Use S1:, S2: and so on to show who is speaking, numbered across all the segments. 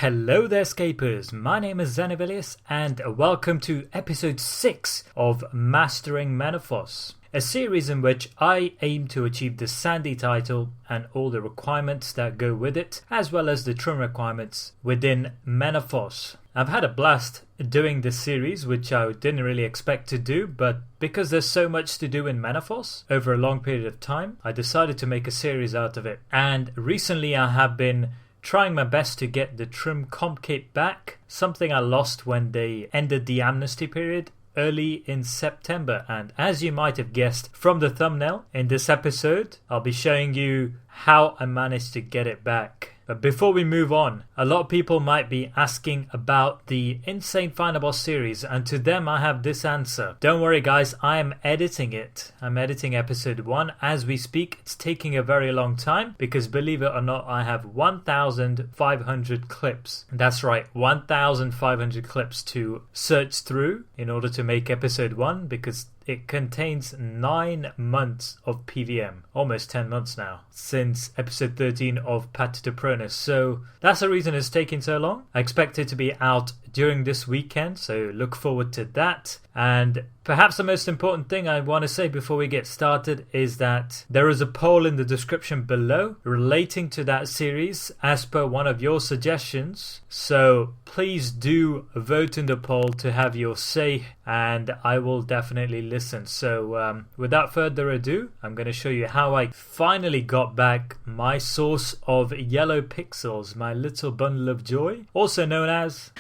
S1: Hello there, Scapers. My name is Xenavilius, and welcome to episode 6 of Mastering Menaphos, a series in which I aim to achieve the Sandy title and all the requirements that go with it, as well as the trim requirements within Menaphos. I've had a blast doing this series, which I didn't really expect to do, but because there's so much to do in Menaphos over a long period of time, I decided to make a series out of it. And recently I have been trying my best to get the trim comp kit back, something I lost when they ended the amnesty period early in September. And as you might have guessed from the thumbnail, in this episode I'll be showing you how I managed to get it back. But before we move on, a lot of people might be asking about the Insane Final Boss series, and to them I have this answer. Don't worry guys, I am editing it. I'm editing episode 1 as we speak. It's taking a very long time because, believe it or not, I have 1,500 clips. That's right, 1,500 clips to search through in order to make episode 1, because it contains 9 months of PVM, almost 10 months now, since episode 13 of Path to Pronus. So that's the reason it's taking so long. I expect it to be out during this weekend, so look forward to that. And perhaps the most important thing I want to say before we get started is that there is a poll in the description below relating to that series as per one of your suggestions. So please do vote in the poll to have your say, and I will definitely listen. So without further ado, I'm going to show you how I finally got back my source of yellow pixels, my little bundle of joy, also known as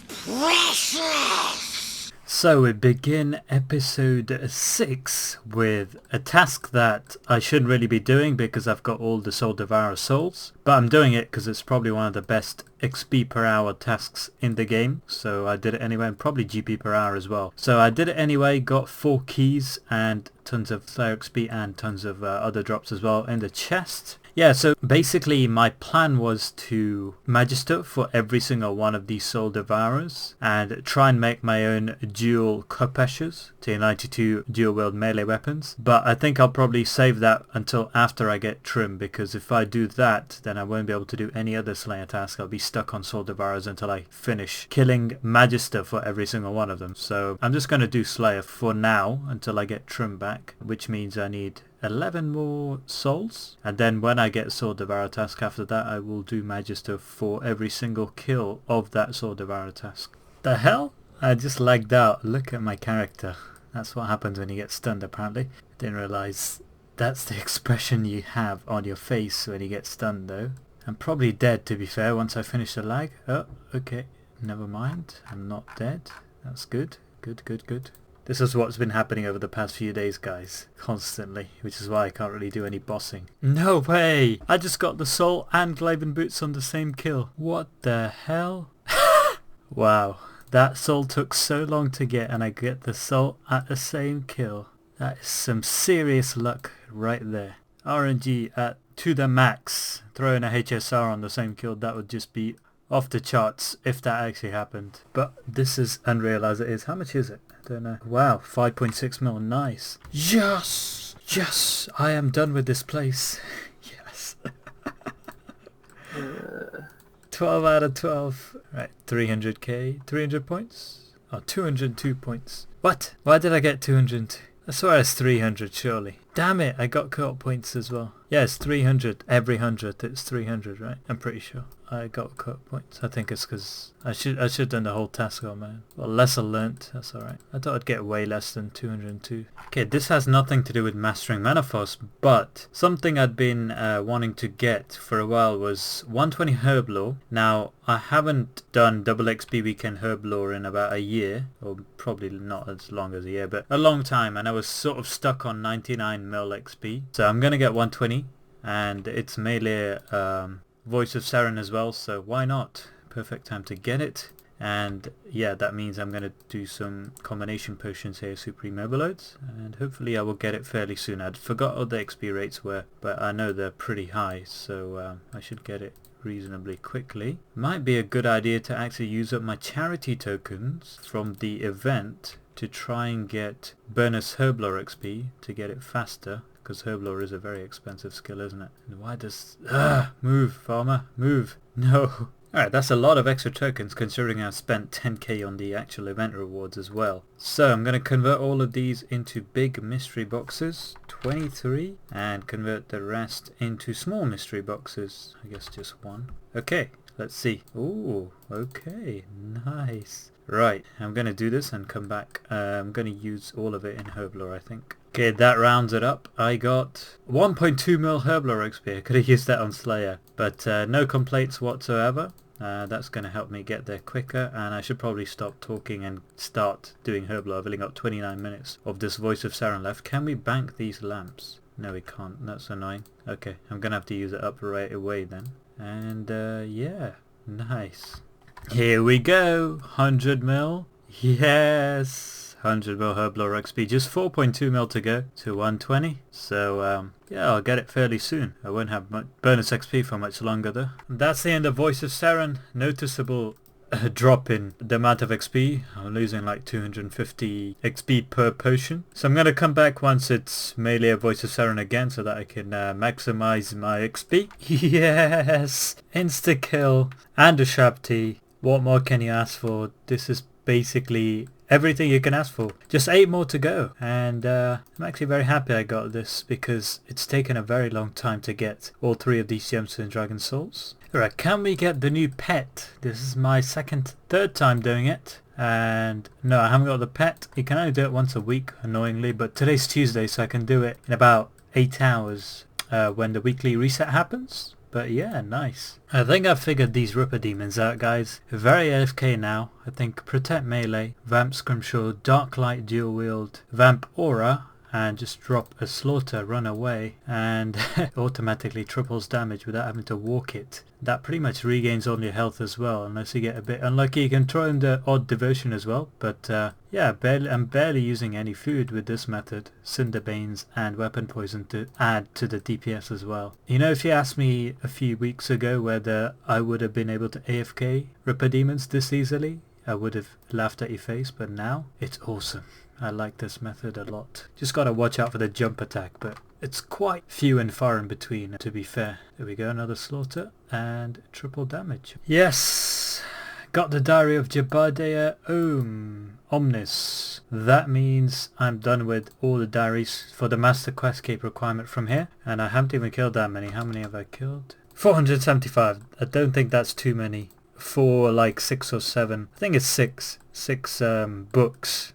S1: precious. So we begin episode 6 with a task that I shouldn't really be doing because I've got all the Soul Devourer souls, but I'm doing it because it's probably one of the best XP per hour tasks in the game, so I did it anyway, and probably GP per hour as well. So I did it anyway, got 4 keys and tons of Slayer XP and tons of other drops as well in the chest. Yeah, so basically my plan was to Magister for every single one of these Soul Devourers and try and make my own dual Kopeshas, T92 dual wield melee weapons. But I think I'll probably save that until after I get trim, because if I do that, then I won't be able to do any other Slayer task. I'll be stuck on Soul Devourers until I finish killing Magister for every single one of them. So I'm just going to do Slayer for now until I get trim back, which means I need 11 more souls, and then when I get Soul Devourer task after that, I will do Magister for every single kill of that Soul Devourer task. The hell? I just lagged out. Look at my character. That's what happens when you get stunned, apparently. Didn't realise that's the expression you have on your face when you get stunned, though. I'm probably dead, to be fair, once I finish the lag. Oh, okay. Never mind. I'm not dead. That's good. Good. This is what's been happening over the past few days, guys. Constantly. Which is why I can't really do any bossing. No way! I just got the soul and Glaven boots on the same kill. What the hell? Wow. That soul took so long to get, and I get the soul at the same kill. That is some serious luck right there. RNG at to the max. Throwing a HSR on the same kill, that would just be off the charts if that actually happened. But this is unreal as it is. How much is it? Don't know. Wow, 5.6 mil. Nice. Yes, I am done with this place. Yes. 12 out of 12. Right, 300k. 300 points? Oh, 202 points. What? Why did I get 202? I swear it's 300, surely. Damn it, I got cut points as well. Yeah, it's 300. Every 100, it's 300, right? I'm pretty sure. I got cut points. I think it's because I should have done the whole task. Oh man. Well, lesser learnt. That's alright. I thought I'd get way less than 202. Okay, this has nothing to do with mastering Menaphos, but something I'd been wanting to get for a while was 120 Herblore. Now, I haven't done double XP weekend Herblore in about a year, or probably not as long as a year, but a long time, and I was sort of stuck on 99 mil XP. So I'm gonna get 120, and it's melee Voice of Saren as well, so why not? Perfect time to get it. And yeah, that means I'm going to do some combination potions here, Supreme Overloads, and hopefully I will get it fairly soon. I'd forgot what the XP rates were, but I know they're pretty high, so I should get it reasonably quickly. Might be a good idea to actually use up my charity tokens from the event to try and get bonus Herblore XP to get it faster. because Herblore is a very expensive skill, isn't it? And why does... move, farmer, move. No. Alright, that's a lot of extra tokens considering I spent 10k on the actual event rewards as well. So I'm going to convert all of these into big mystery boxes, 23, and convert the rest into small mystery boxes, I guess just one. Okay, let's see. Ooh, okay, nice. Right, I'm going to do this and come back. I'm going to use all of it in Herblore, I think. Okay, that rounds it up. I got 1.2 mil Herblore XP. I could have used that on Slayer, but no complaints whatsoever. That's going to help me get there quicker, and I should probably stop talking and start doing Herblore. I've only got 29 minutes of this Voice of Saren left. Can we bank these lamps? No, we can't. That's annoying. Okay, I'm going to have to use it up right away then. And yeah, nice. Here we go. 100 mil. Yes. 100 mil Herblore XP, just 4.2 mil to go to 120. So yeah, I'll get it fairly soon. I won't have much bonus XP for much longer though. That's the end of Voice of Saren. Noticeable drop in the amount of XP. I'm losing like 250 XP per potion. So I'm going to come back once it's melee a Voice of Saren again so that I can maximize my XP. Yes! Insta kill and a Shabti. What more can you ask for? This is basically everything you can ask for. Just 8 more to go, and I'm actually very happy I got this because it's taken a very long time to get all 3 of these gems in Dragon Souls. Alright, can we get the new pet? This is my third time doing it, and no, I haven't got the pet. You can only do it once a week, annoyingly, but today's Tuesday, so I can do it in about 8 hours when the weekly reset happens. But yeah, nice. I think I've figured these Ripper Demons out, guys. Very AFK now. I think Protect Melee, Vamp Scrimshaw, Dark Light Dual Wield, Vamp Aura, and just drop a Slaughter, run away, and automatically triples damage without having to walk it. That pretty much regains all your health as well, unless you get a bit unlucky. You can throw in the odd Devotion as well, but yeah, I'm barely using any food with this method. Cinderbanes and Weapon Poison to add to the DPS as well. You know, if you asked me a few weeks ago whether I would have been able to AFK Ripper Demons this easily, I would have laughed at your face, but now it's awesome. I like this method a lot. Just gotta watch out for the jump attack, but it's quite few and far in between, to be fair. There we go, another Slaughter and triple damage. Yes! Got the Diary of Jebediah Omnis. That means I'm done with all the diaries for the Master Quest Cape requirement from here, and I haven't even killed that many. How many have I killed? 475. I don't think that's too many. For like 6 or 7. I think it's 6 books.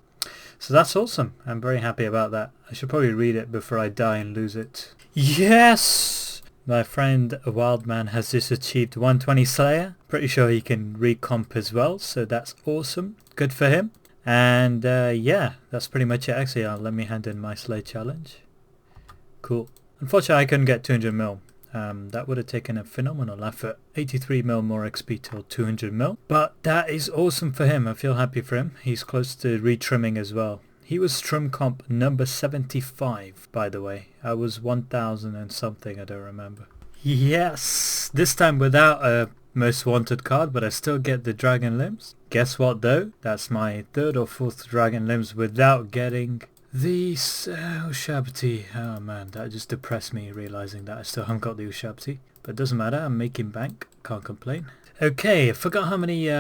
S1: So that's awesome. I'm very happy about that. I should probably read it before I die and lose it. Yes! My friend Wildman has just achieved 120 Slayer. Pretty sure he can recomp as well, so that's awesome. Good for him. And yeah, that's pretty much it. Actually, let me hand in my Slay challenge. Cool. Unfortunately, I couldn't get 200 mil. That would have taken a phenomenal effort. 83 mil more XP till 200 mil. But that is awesome for him. I feel happy for him. He's close to retrimming as well. He was trim comp number 75, by the way. I was 1000 and something, I don't remember. Yes! This time without a most wanted card, but I still get the Dragon Limbs. Guess what though? That's my 3rd or 4th Dragon Limbs without getting the Ushabti. Oh man, that just depressed me realizing that I still haven't got the Ushabti. But it doesn't matter, I'm making bank, can't complain. Okay, I forgot how many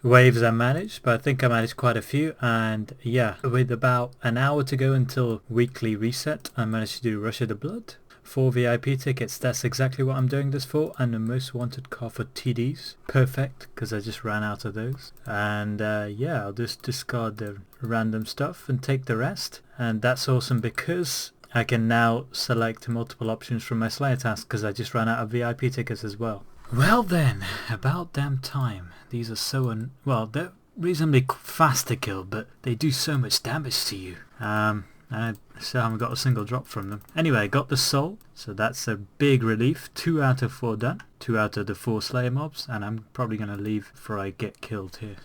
S1: waves I managed, but I think I managed quite a few, and yeah, with about an hour to go until weekly reset, I managed to do Rush of the Blood. 4 VIP tickets, that's exactly what I'm doing this for, and the most wanted car for TDs. Perfect, because I just ran out of those. And yeah, I'll just discard the random stuff and take the rest. And that's awesome because I can now select multiple options from my Slayer task because I just ran out of VIP tickets as well. Well then, about damn time. These are so well, they're reasonably fast to kill, but they do so much damage to you. I still haven't got a single drop from them. Anyway, I got the soul, so that's a big relief. 2 out of 4 done. 2 out of the 4 Slayer mobs, and I'm probably going to leave before I get killed here.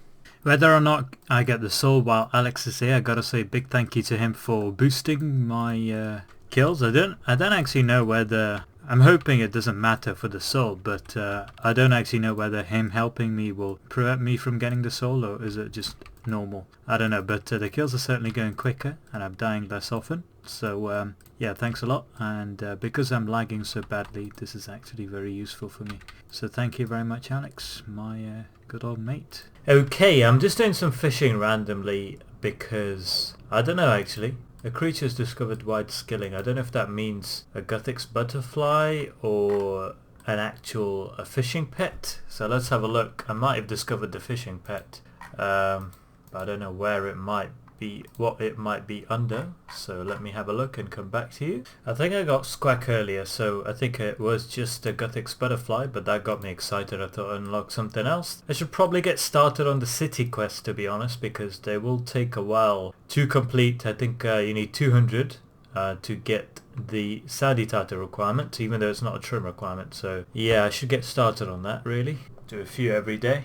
S1: Whether or not I get the soul while Alex is here, I gotta say big thank you to him for boosting my kills. I don't actually know whether... I'm hoping it doesn't matter for the soul, but I don't actually know whether him helping me will prevent me from getting the soul, or is it just normal. I don't know, but the kills are certainly going quicker and I'm dying less often. So yeah, thanks a lot, and because I'm lagging so badly, this is actually very useful for me. So thank you very much, Alex, my good old mate. Okay, I'm just doing some fishing randomly because, I don't know actually. A creature's discovered wide skilling. I don't know if that means a Guthix butterfly or a fishing pet. So let's have a look. I might have discovered the fishing pet, but I don't know where it might be, what it might be under. So let me have a look and come back to you. I think I got Squack earlier, so I think it was just a Guthix butterfly, but that got me excited. I thought I'd unlock something else. I should probably get started on the city quest, to be honest, because they will take a while to complete. I think you need 200 to get the Saudi title requirement, even though it's not a trim requirement. So yeah, I should get started on that really. Do a few every day.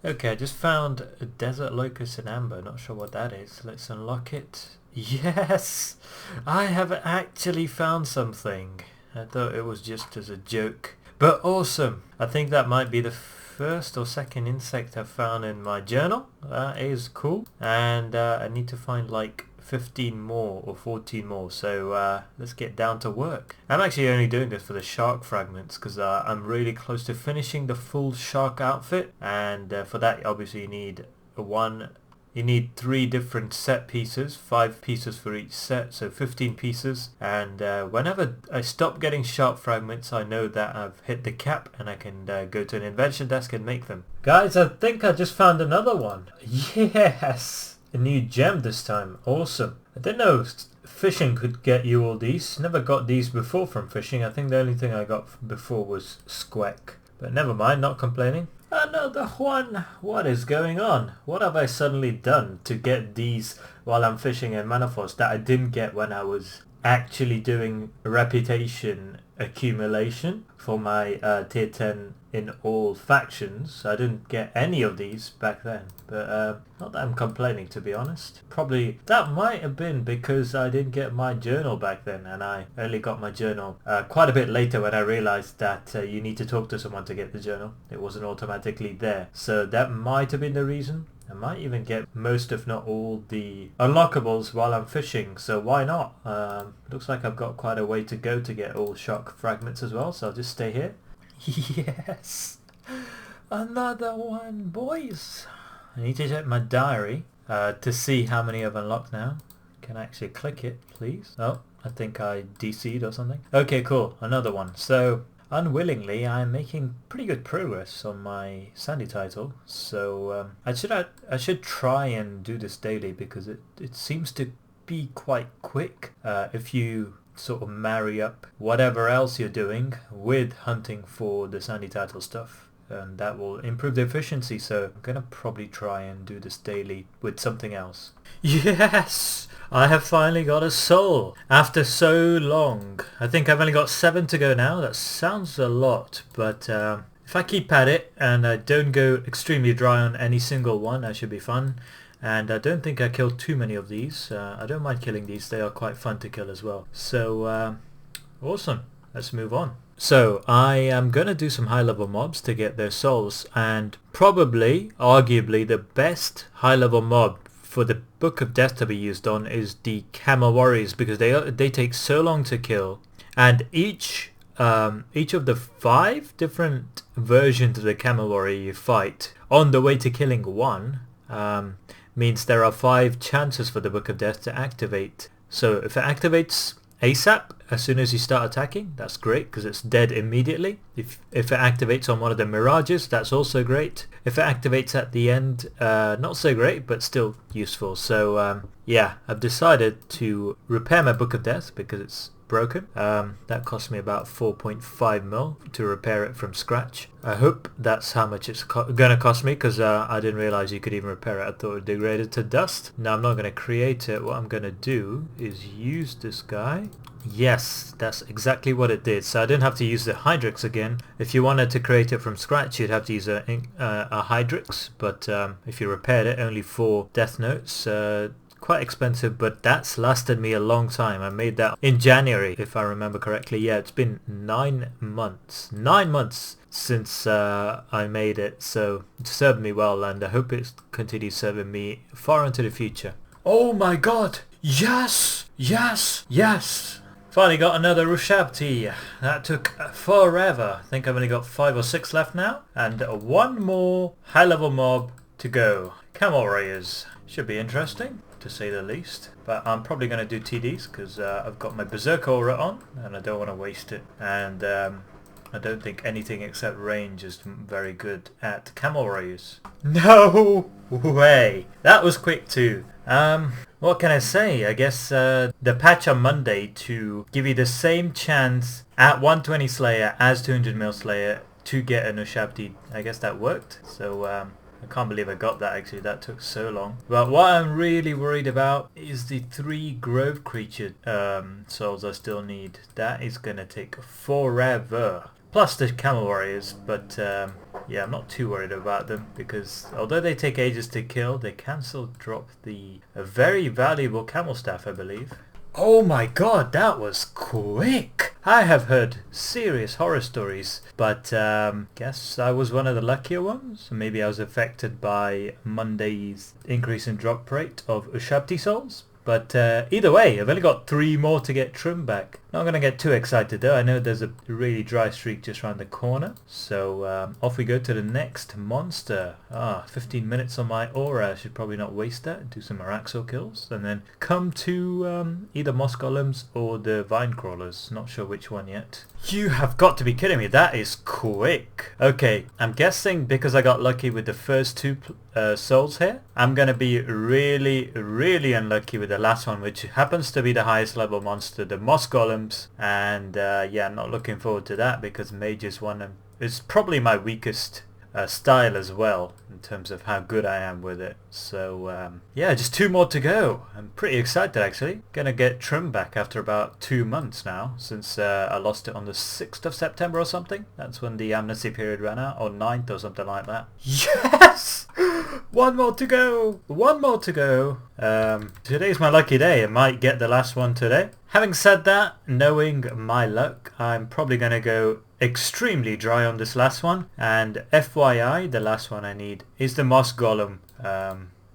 S1: Okay, I just found a desert locust in amber. Not sure what that is. Let's unlock it. Yes! I have actually found something. I thought it was just as a joke. But awesome! I think that might be the first or second insect I've found in my journal. That is cool. And I need to find like 15 more or 14 more, so let's get down to work. I'm actually only doing this for the shark fragments because I'm really close to finishing the full shark outfit, and for that obviously you need 3 different set pieces, 5 pieces for each set, so 15 pieces, and whenever I stop getting shark fragments I know that I've hit the cap and I can go to an invention desk and make them. Guys, I think I just found another one. Yes! A new gem this time. Awesome. I didn't know fishing could get you all these. Never got these before from fishing. I think the only thing I got before was Squeck. But never mind, not complaining. Another one. What is going on? What have I suddenly done to get these while I'm fishing in Menaphos that I didn't get when I was actually doing reputation accumulation for my tier 10 in all factions? I didn't get any of these back then, but not that I'm complaining, to be honest. Probably that might have been because I didn't get my journal back then, and I only got my journal quite a bit later when I realized that you need to talk to someone to get the journal. It wasn't automatically there, so that might have been the reason. I might even get most if not all the unlockables while I'm fishing, so why not? Looks like I've got quite a way to go to get all shark fragments as well, so I'll just stay here. Yes! Another one, boys! I need to check my diary to see how many I've unlocked now. Can I actually click it, please? Oh, I think I DC'd or something. Okay, cool. Another one. So, unwillingly, I'm making pretty good progress on my Sandy title. So, I should try and do this daily because it seems to be quite quick if you sort of marry up whatever else you're doing with hunting for the Sandy title stuff, and that will improve the efficiency. So I'm gonna probably try and do this daily with something else. Yes! I have finally got a soul after so long. I think I've only got 7 to go now. That sounds a lot, but if I keep at it and I don't go extremely dry on any single one, that should be fun. And I don't think I killed too many of these. I don't mind killing these. They are quite fun to kill as well. So, awesome. Let's move on. So, I am going to do some high-level mobs to get their souls. And probably, arguably, the best high-level mob for the Book of Death to be used on is the Camel Warriors, because they take so long to kill. And each of the 5 different versions of the Camel Warrior you fight on the way to killing one means there are 5 chances for the Book of Death to activate. So if it activates ASAP as soon as you start attacking, that's great because it's dead immediately. If it activates on one of the mirages, that's also great. If it activates at the end, not so great, but still useful. So yeah, I've decided to repair my Book of Death because it's broken. That cost me about 4.5 mil to repair it from scratch. I hope that's how much it's gonna cost me, because I didn't realize you could even repair it. I thought it degraded to dust. Now I'm not gonna create it. What I'm gonna do is use this guy. Yes, that's exactly what it did. So I didn't have to use the Hydrix again. If you wanted to create it from scratch, you'd have to use a Hydrix, but if you repaired it, only 4 death notes. quite expensive, but that's lasted me a long time. I made that in January, if I remember correctly. Yeah, it's been 9 months. 9 months since I made it, so it served me well, and I hope it continues serving me far into the future. Oh my god! Yes! Yes! Yes! Finally got another Ushabti. That took forever. I think I've only got 5 or 6 left now, and one more high level mob to go. Camel Warriors. Should be interesting, to say the least. But I'm probably going to do TDs because I've got my Berserk Aura on and I don't want to waste it. And I don't think anything except range is very good at Camel Warriors. No way! That was quick too. What can I say? I guess the patch on Monday to give you the same chance at 120 Slayer as 200 mil Slayer to get an Ushabti. I guess that worked. So I can't believe I got that actually, that took so long. But what I'm really worried about is the 3 grove creature souls I still need. That is going to take forever. Plus the Camel Warriors, but yeah, I'm not too worried about them because although they take ages to kill, they can still drop the very valuable Camel Staff, I believe. Oh my god, that was quick! I have heard serious horror stories, but guess I was one of the luckier ones. Maybe I was affected by Monday's increase in drop rate of Ushabti souls. But either way, I've only got 3 more to get trim back. Not going to get too excited though. I know there's a really dry streak just around the corner. So off we go to the next monster. 15 minutes on my aura. I should probably not waste that. Do some Araxo kills. And then come to either Moss Golems or the Vine Crawlers. Not sure which one yet. You have got to be kidding me. That is quick. Okay, I'm guessing because I got lucky with the first 2 souls here, I'm going to be really, really unlucky with the last one, which happens to be the highest level monster, the Moss Golems. And yeah, I'm not looking forward to that because Mage is it's probably my weakest style as well in terms of how good I am with it. So yeah, just 2 more to go. I'm pretty excited actually. Gonna get trim back after about 2 months now since I lost it on the 6th of September or something. That's when the amnesty period ran out, or 9th or something like that. Yes! 1 more to go! 1 more to go. Today's my lucky day. I might get the last one today. Having said that, knowing my luck, I'm probably gonna go extremely dry on this last one, and FYI, the last one I need is the Moss Golem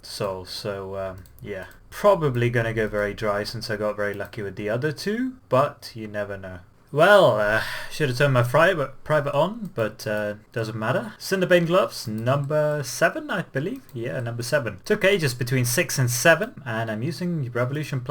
S1: soul, so yeah, probably gonna go very dry since I got very lucky with the other 2, but you never know. Well, should have turned my private on, but doesn't matter. Cinderbane gloves, number 7, I believe. Yeah, number 7. Took ages between 6 and 7, and I'm using Revolution++.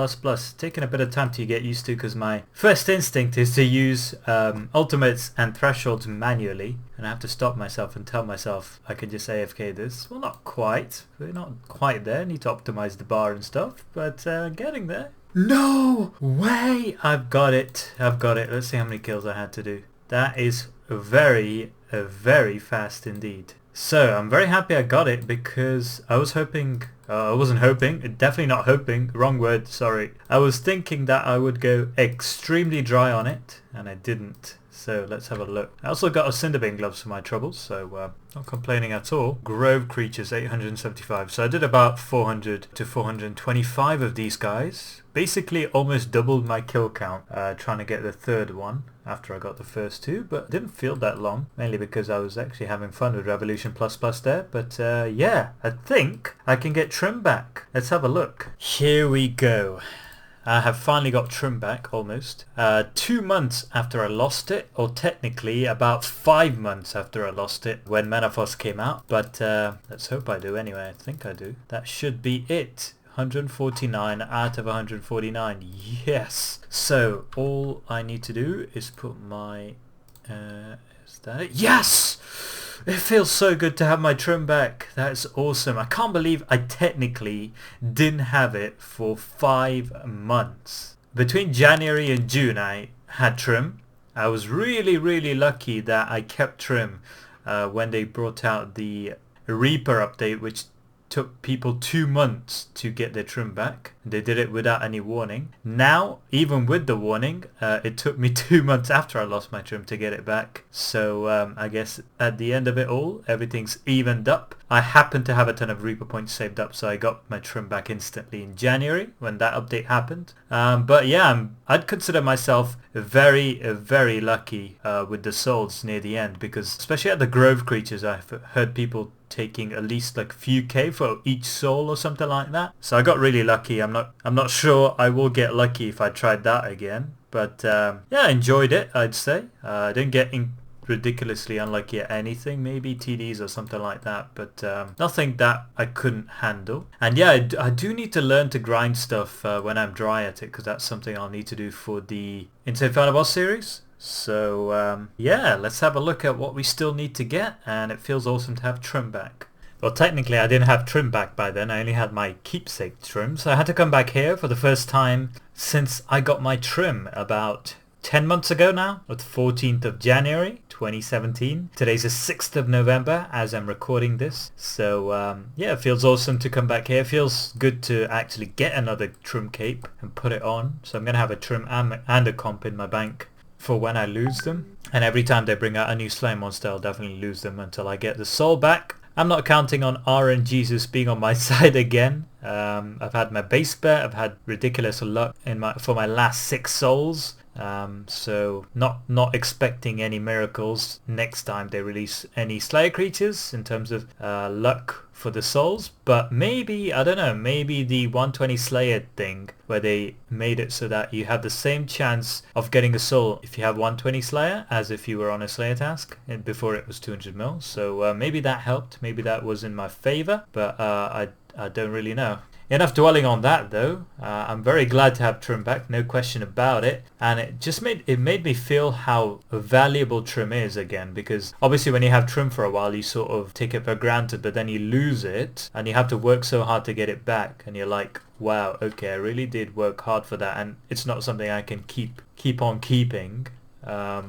S1: Taking a bit of time to get used to because my first instinct is to use ultimates and thresholds manually, and I have to stop myself and tell myself I can just AFK this. Well, not quite. We're not quite there. Need to optimize the bar and stuff, but getting there. No way! I've got it. Let's see how many kills I had to do. That is very, very fast indeed. So I'm very happy I got it because I was hoping, I wasn't hoping, definitely not hoping, wrong word, sorry. I was thinking that I would go extremely dry on it and I didn't. So let's have a look. I also got a Cinderbane gloves for my troubles, so not complaining at all. Grove creatures, 875. So I did about 400 to 425 of these guys. Basically almost doubled my kill count trying to get the 3rd one after I got the first 2, but it didn't feel that long, mainly because I was actually having fun with Revolution++ there. But yeah, I think I can get trim back. Let's have a look. Here we go. I have finally got trim back, almost. 2 months after I lost it, or technically about 5 months after I lost it when Menaphos came out. But let's hope I do anyway. I think I do. That should be it. 149 out of 149. Yes! So all I need to do is put my... is that it? Yes! It feels so good to have my trim back. That's awesome. I can't believe I technically didn't have it for 5 months. Between January and June I had trim. I was really, really lucky that I kept trim when they brought out the Reaper update, which took people 2 months to get their trim back. They did it without any warning. Now, even with the warning, it took me 2 months after I lost my trim to get it back. So I guess at the end of it all, everything's evened up. I happen to have a ton of Reaper points saved up, so I got my trim back instantly in January when that update happened. But yeah, I'd consider myself very lucky with the souls near the end, because especially at the Grove creatures, I've heard people taking at least like a few K for each soul or something like that. So I got really lucky. I'm not sure I will get lucky if I tried that again. But yeah, I enjoyed it, I'd say. I didn't get ridiculously unlucky at anything, maybe TDs or something like that, but nothing that I couldn't handle. And yeah, I do need to learn to grind stuff when I'm dry at it, because that's something I'll need to do for the Insane Final Boss series. So yeah, let's have a look at what we still need to get, and it feels awesome to have trim back. Well, technically I didn't have trim back by then, I only had my keepsake trim, so I had to come back here for the first time since I got my trim about 10 months ago now, on the 14th of January 2017. Today's the 6th of November as I'm recording this. So yeah, it feels awesome to come back here. It feels good to actually get another trim cape and put it on. So I'm going to have a trim and a comp in my bank for when I lose them. And every time they bring out a new slime monster, I'll definitely lose them until I get the soul back. I'm not counting on RNGesus being on my side again. I've had my base bet, I've had ridiculous luck for my last 6 souls. So not expecting any miracles next time they release any Slayer creatures in terms of luck for the souls, but maybe, I don't know, maybe the 120 Slayer thing where they made it so that you have the same chance of getting a soul if you have 120 Slayer as if you were on a Slayer task, and before it was 200 mil. So maybe that helped, maybe that was in my favor, but I don't really know. Enough dwelling on that though. I'm very glad to have trim back, no question about it, and it just made me feel how valuable trim is again, because obviously when you have trim for a while you sort of take it for granted, but then you lose it and you have to work so hard to get it back, and you're like, wow, okay, I really did work hard for that, and it's not something I can keep on keeping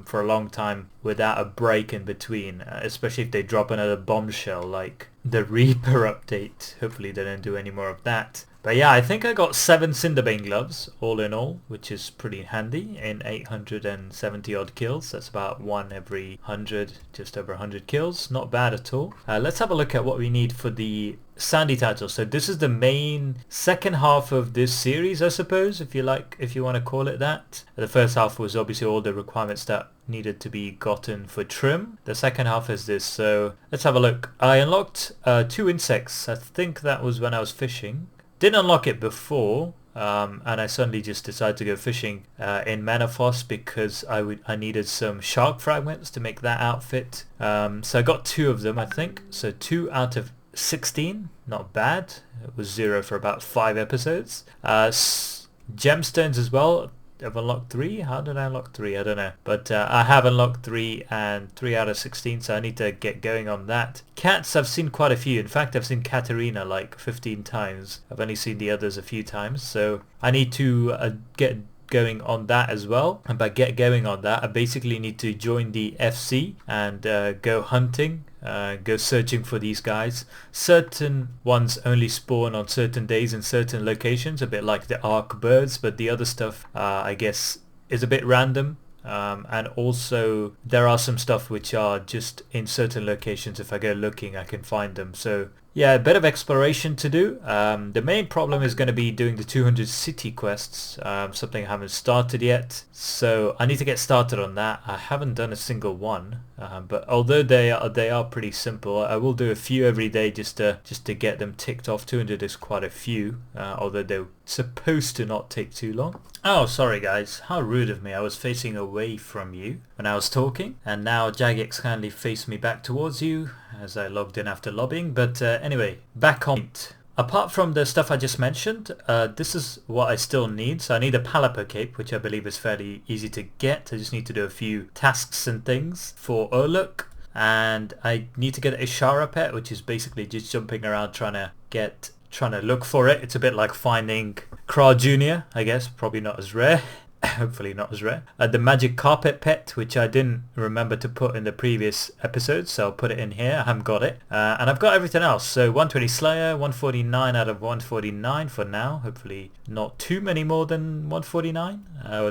S1: for a long time without a break in between, especially if they drop another bombshell like the Reaper update. Hopefully they don't do any more of that. But yeah, I think I got 7 Cinderbane gloves all in all, which is pretty handy in 870 odd kills. That's about 1 every 100, just over 100 kills. Not bad at all. Let's have a look at what we need for the Sandy title. So this is the main second half of this series, I suppose, if you want to call it that. The first half was obviously all the requirements that needed to be gotten for trim. The second half is this. So let's have a look. I unlocked 2 insects. I think that was when I was fishing. Didn't unlock it before, and I suddenly just decided to go fishing in Menaphos because I needed some shark fragments to make that outfit. So I got 2 of them, I think. So 2 out of 16, not bad. It was 0 for about 5 episodes. Gemstones as well. I've unlocked 3. How did I unlock 3? I don't know. But I have unlocked 3 and 3 out of 16, so I need to get going on that. Cats, I've seen quite a few. In fact, I've seen Katarina like 15 times. I've only seen the others a few times, so I need to get going on that as well. And by get going on that, I basically need to join the FC and go hunting. Go searching for these guys. Certain ones only spawn on certain days in certain locations, a bit like the Ark birds, but the other stuff I guess is a bit random. And also there are some stuff which are just in certain locations. If I go looking, I can find them. So yeah, a bit of exploration to do. The main problem is going to be doing the 200 city quests, something I haven't started yet. So I need to get started on that. I haven't done a single one, but although they are pretty simple, I will do a few every day just to get them ticked off. 200 is quite a few, although they're supposed to not take too long. Oh, sorry guys, how rude of me. I was facing away from you when I was talking, and now Jagex kindly faced me back towards you as I logged in after lobbying. But anyway, back on it. Apart from the stuff I just mentioned, this is what I still need. So I need a Palapo cape, which I believe is fairly easy to get. I just need to do a few tasks and things for Urluk. And I need to get a Shara pet, which is basically just jumping around trying to look for it. It's a bit like finding Kra Jr., I guess, probably not as rare. Hopefully not as rare. The magic carpet pet, which I didn't remember to put in the previous episode, so I'll put it in here. I haven't got it. And I've got everything else. So 120 Slayer, 149 out of 149 for now. Hopefully not too many more than 149.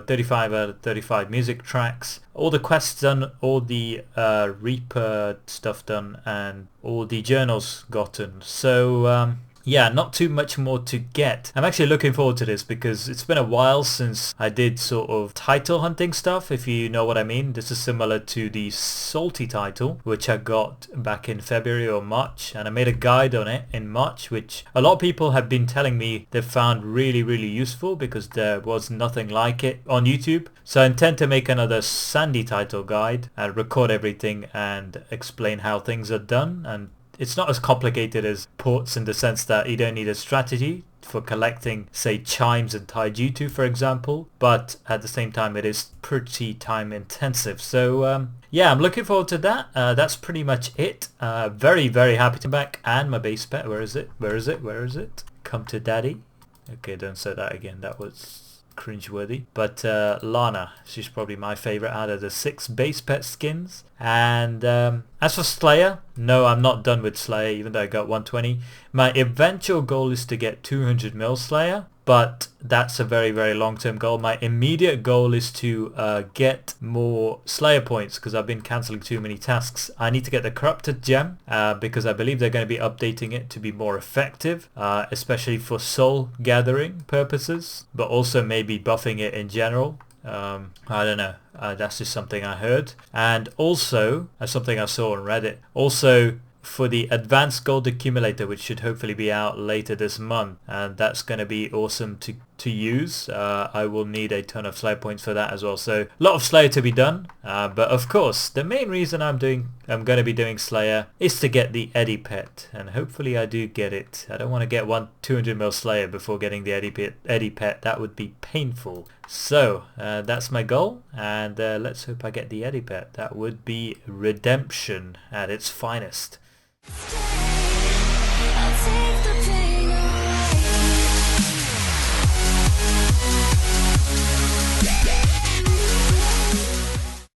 S1: 35 out of 35 music tracks. All the quests done, all the Reaper stuff done, and all the journals gotten. So yeah, not too much more to get. I'm actually looking forward to this because it's been a while since I did sort of title hunting stuff, if you know what I mean. This is similar to the Salty title, which I got back in February or March, and I made a guide on it in March, which a lot of people have been telling me they've found really, really useful because there was nothing like it on YouTube. So I intend to make another Sandy title guide and record everything and explain how things are done. And it's not as complicated as ports in the sense that you don't need a strategy for collecting, say, chimes and taijutsu, for example, but at the same time it is pretty time intensive. So yeah, I'm looking forward to that. That's pretty much it. Very, very happy to be back. And my base pet, where is it? Where is it? Where is it? Come to daddy. Okay, don't say that again. That was cringeworthy. But Lana, she's probably my favorite out of the 6 base pet skins. And as for Slayer, no, I'm not done with Slayer, even though I got 120. My eventual goal is to get 200 mil Slayer, but that's a very, very long-term goal. My immediate goal is to get more Slayer points because I've been cancelling too many tasks. I need to get the Corrupted Gem because I believe they're going to be updating it to be more effective, especially for soul gathering purposes, but also maybe buffing it in general. I don't know. That's just something I heard. And also, something I saw on Reddit. Also, for the advanced gold accumulator, which should hopefully be out later this month, and that's going to be awesome to use. I will need a ton of Slayer points for that as well. So a lot of Slayer to be done. But of course, the main reason I'm going to be doing Slayer is to get the Eddie pet, and hopefully I do get it. I don't want to get 200 mil Slayer before getting the Eddie pet. That would be painful. So that's my goal, and let's hope I get the Eddie pet. That would be redemption at its finest.
S2: I'll take the